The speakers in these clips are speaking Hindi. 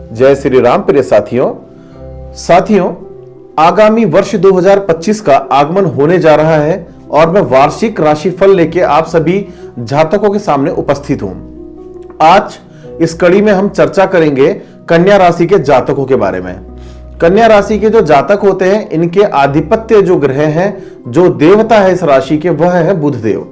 जय श्री राम प्रिय साथियों, आगामी वर्ष 2025 का आगमन होने जा रहा है और मैं वार्षिक राशिफल लेके आप सभी जातकों के सामने उपस्थित हूं। आज इस कड़ी में हम चर्चा करेंगे कन्या राशि के जातकों के बारे में। कन्या राशि के जो जातक होते हैं, इनके आधिपत्य जो ग्रह हैं, जो देवता है इस राशि के, वह है बुध देव।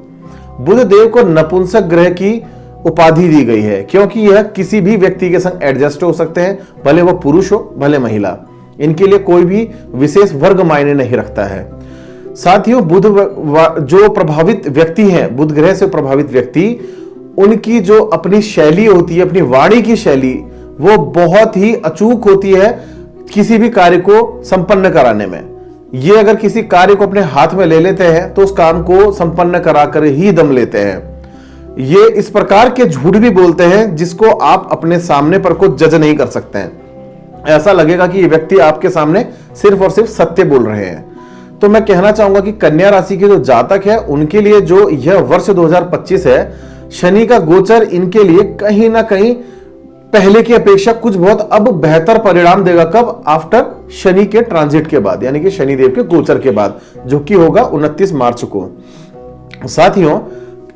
बुध देव को नपुंसक ग्रह की उपाधि दी गई है क्योंकि यह किसी भी व्यक्ति के संग एडजस्ट हो सकते हैं, भले वो पुरुष हो भले महिला। इनके लिए कोई भी विशेष वर्ग मायने नहीं रखता है। साथियों, बुध जो प्रभावित व्यक्ति हैं, बुध ग्रह से प्रभावित व्यक्ति, उनकी जो अपनी शैली होती है, अपनी वाणी की शैली, वो बहुत ही अचूक होती है किसी भी कार्य को संपन्न कराने में। ये अगर किसी कार्य को अपने हाथ में ले लेते हैं तो उस काम को संपन्न कराकर ही दम लेते हैं। ये इस प्रकार के झूठ भी बोलते हैं जिसको आप अपने सामने पर को जज नहीं कर सकते हैं। ऐसा लगेगा कि ये व्यक्ति आपके सामने सिर्फ और सिर्फ सत्य बोल रहे हैं। तो मैं कहना चाहूंगा कि कन्या राशि के जो जातक है, उनके लिए जो यह वर्ष 2025 है, शनि का गोचर इनके लिए कहीं ना कहीं पहले की अपेक्षा कुछ बहुत अब बेहतर परिणाम देगा। कब? आफ्टर शनि के ट्रांजिट के बाद, यानी कि शनिदेव के गोचर के बाद, जो कि होगा 29 मार्च को। साथियों,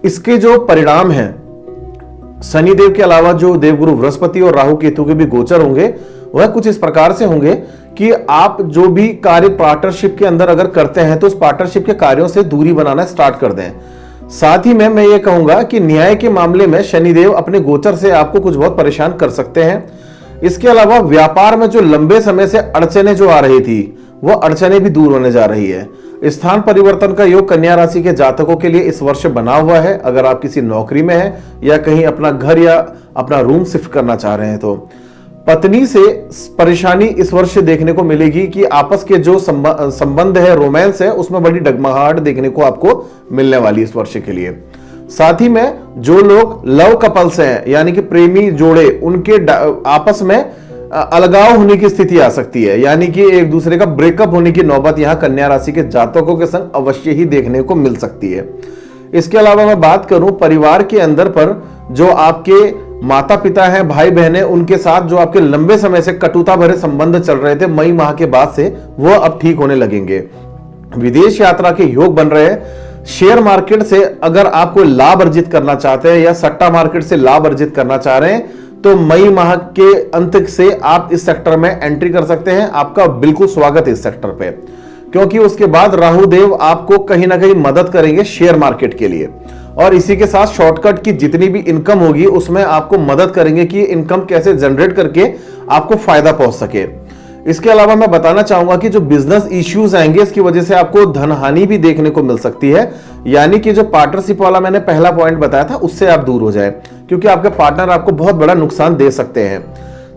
इसके जो परिणाम हैं, शनिदेव के अलावा जो देवगुरु बृहस्पति और राहु केतु के भी गोचर होंगे, वह कुछ इस प्रकार से होंगे कि आप जो भी कार्य पार्टनरशिप के अंदर अगर करते हैं तो उस पार्टनरशिप के कार्यों से दूरी बनाना स्टार्ट कर दें। साथ ही में मैं ये कहूंगा कि न्याय के मामले में शनिदेव अपने गोचर से आपको कुछ बहुत परेशान कर सकते हैं। इसके अलावा व्यापार में जो लंबे समय से अड़चने जो आ रही थी, वो अड़चने भी दूर होने जा रही है। स्थान परिवर्तन का योग कन्या राशि के जातकों के लिए इस वर्ष बना हुआ है। अगर आप किसी नौकरी में हैं या कहीं अपना घर या अपना रूम शिफ्ट करना चाह रहे हैं तो पत्नी से परेशानी इस वर्ष देखने को मिलेगी कि आपस के जो संबंध है, रोमांस है, उसमें बड़ी डगमगाहट देखने को आपको मिलने वाली इस वर्ष के लिए। साथ ही में जो लोग लव कपल्स हैं, यानी कि प्रेमी जोड़े, उनके आपस में अलगाव होने की स्थिति आ सकती है, यानी कि एक दूसरे का ब्रेकअप होने की नौबत यहां कन्या राशि के जातकों के संग अवश्य ही देखने को मिल सकती है। इसके अलावा मैं बात करूं परिवार के अंदर पर, जो आपके माता पिता हैं, भाई बहन हैं, उनके साथ जो आपके लंबे समय से कटुता भरे संबंध चल रहे थे मई माह के बाद से, वो अब ठीक होने लगेंगे। विदेश यात्रा के योग बन रहे हैं। शेयर मार्केट से अगर आप कोई लाभ अर्जित करना चाहते हैं या सट्टा मार्केट से लाभ अर्जित करना चाह रहे हैं तो मई माह के अंत से आप इस सेक्टर में एंट्री कर सकते हैं। आपका बिल्कुल स्वागत है इस सेक्टर पे, क्योंकि उसके बाद राहु देव आपको कहीं ना कहीं मदद करेंगे शेयर मार्केट के लिए, और इसी के साथ शॉर्टकट की जितनी भी इनकम होगी उसमें आपको मदद करेंगे कि इनकम कैसे जनरेट करके आपको फायदा पहुंच सके। इसके अलावा मैं बताना चाहूंगा कि जो बिजनेस इश्यूज आएंगे, इसकी वजह से आपको धन हानि भी देखने को मिल सकती है, यानी कि जो पार्टनरशिप वाला मैंने पहला पॉइंट बताया था उससे आप दूर हो जाए, क्योंकि आपके पार्टनर आपको बहुत बड़ा नुकसान दे सकते हैं।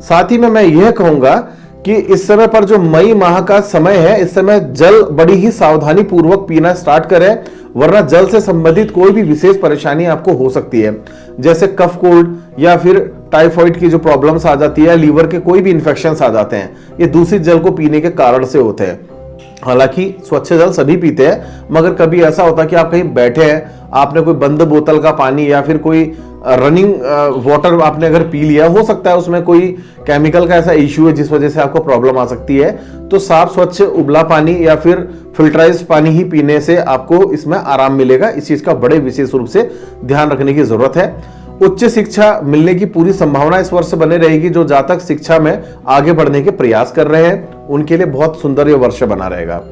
साथ ही में मैं यह कहूंगा कि इस समय पर जो मई माह का समय है, इस समय जल बड़ी ही सावधानी पूर्वक पीना स्टार्ट करें, वरना जल से संबंधित कोई भी विशेष परेशानी आपको हो सकती है, जैसे कफ कोल्ड या फिर टाइफाइड की जो प्रॉब्लम्स आ जाती है, लीवर के कोई भी इंफेक्शंस आ जाते हैं, ये दूषित जल को पीने के कारण से होते हैं। हालांकि स्वच्छ जल सभी पीते हैं, मगर कभी ऐसा होता है कि आप कहीं बैठे हैं, आपने कोई बंद बोतल का पानी या फिर कोई रनिंग वाटर आपने अगर पी लिया, हो सकता है उसमें कोई केमिकल का ऐसा इश्यू है जिस वजह से आपको प्रॉब्लम आ सकती है। तो साफ स्वच्छ उबला पानी या फिर फिल्टराइज्ड पानी ही पीने से आपको इसमें आराम मिलेगा। इस चीज का बड़े विशेष रूप से ध्यान रखने की जरूरत है। उच्च शिक्षा मिलने की पूरी संभावना इस वर्ष बने रहेगी। जो जातक शिक्षा में आगे बढ़ने के प्रयास कर रहे हैं उनके लिए बहुत सुंदर यह वर्ष बना रहेगा।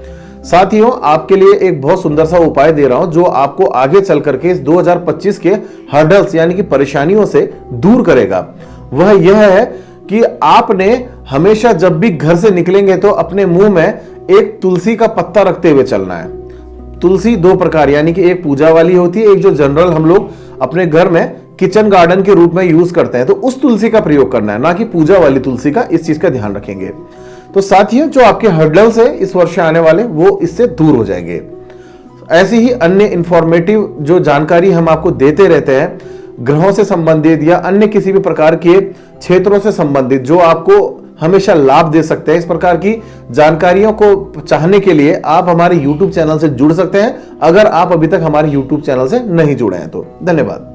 साथियों, आपके लिए एक बहुत सुंदर सा उपाय दे रहा हूं जो आपको आगे चल करके इस 2025 के हर्डल्स यानी कि परेशानियों से दूर करेगा। वह यह है कि आपने हमेशा जब भी घर से निकलेंगे तो अपने मुंह में एक तुलसी का पत्ता रखते हुए चलना है। तुलसी दो प्रकार, यानी कि एक पूजा वाली होती है, एक जो जनरल हम लोग अपने घर में किचन गार्डन के रूप में यूज करते हैं, तो उस तुलसी का प्रयोग करना है, ना कि पूजा वाली तुलसी का। इस चीज का ध्यान रखेंगे तो साथियों, जो आपके हर्डल्स है इस वर्ष आने वाले, वो इससे दूर हो जाएंगे। ऐसी ही अन्य इंफॉर्मेटिव जो जानकारी हम आपको देते रहते हैं, ग्रहों से संबंधित या अन्य किसी भी प्रकार के क्षेत्रों से संबंधित, जो आपको हमेशा लाभ दे सकते हैं, इस प्रकार की जानकारियों को चाहने के लिए आप हमारे YouTube चैनल से जुड़ सकते हैं, अगर आप अभी तक हमारे YouTube चैनल से नहीं जुड़े हैं तो। धन्यवाद।